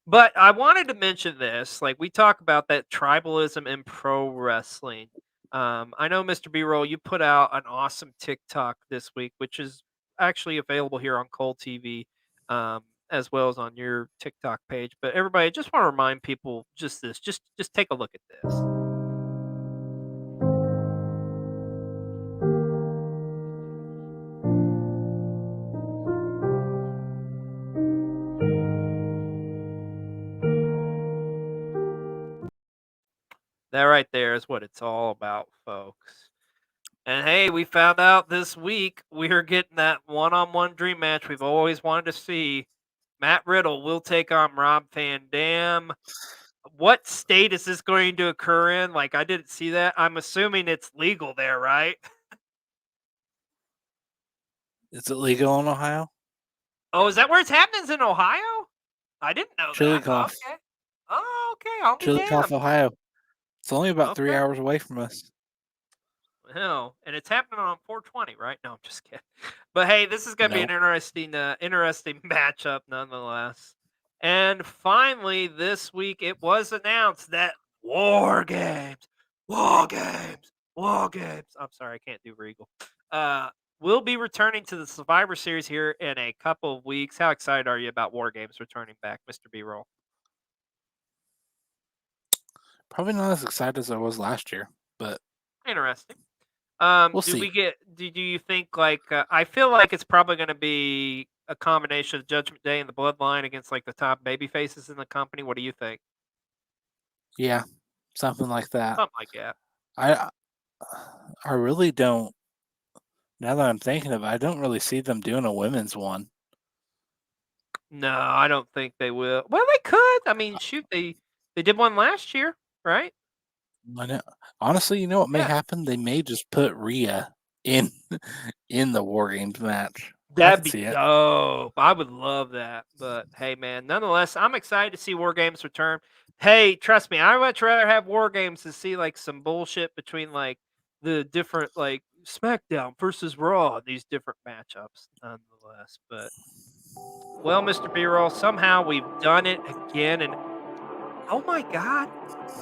But I wanted to mention this. Like, we talk about that tribalism in pro wrestling. I know, Mr. B-Roll, you put out an awesome TikTok this week, which is actually available here on Cold TV, as well as on your TikTok page. But everybody, just want to remind people just this. Just take a look at this. That right there is what it's all about, folks. And hey, we found out this week we are getting that one-on-one dream match we've always wanted to see. Matt Riddle will take on Rob Van Dam. What state is this going to occur in? Like, I didn't see that. I'm assuming it's legal there, right? Is it legal in Ohio? Oh, is that where it's happening? Is it in Ohio? I didn't know Chili that. Cough. Okay. Oh, okay. I'll be Chili Cough, damned. Ohio. It's only about 3 Okay. hours away from us. Hell, and it's happening on 420, right? No, I'm just kidding. But hey, this is going to be an interesting matchup nonetheless. And finally, this week it was announced that War Games. I'm sorry, I can't do Regal. Will be returning to the Survivor Series here in a couple of weeks. How excited are you about War Games returning back, Mr. B-Roll? Probably not as excited as I was last year, but interesting. We'll see. Do you think, like, I feel like it's probably going to be a combination of Judgment Day and the Bloodline against like the top baby faces in the company? What do you think? Yeah, something like that. Something like that. I really don't. Now that I'm thinking of it, I don't really see them doing a women's one. No, I don't think they will. Well, they could. I mean, shoot, they did one last year, right? I know. Honestly, you know what may happen? They may just put Rhea in the War Games match. That'd be dope. I would love that. But hey, man, nonetheless, I'm excited to see War Games return. Hey, trust me, I'd much rather have War Games than see like some bullshit between like the different like SmackDown versus Raw, these different matchups, nonetheless. But well, Mr. B-Roll, somehow we've done it again, and oh my God,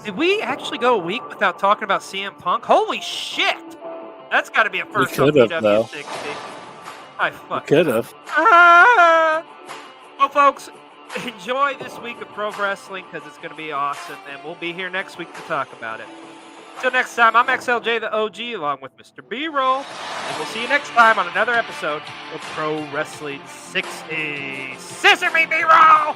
did we actually go a week without talking about CM Punk? Holy shit! That's got to be a first on PW 60. I fucking could have. Well, folks, enjoy this week of pro wrestling because it's going to be awesome, and we'll be here next week to talk about it. Until next time, I'm XLJ the OG along with Mr. B-Roll, and we'll see you next time on another episode of Pro Wrestling 60. Scissor me, B-Roll!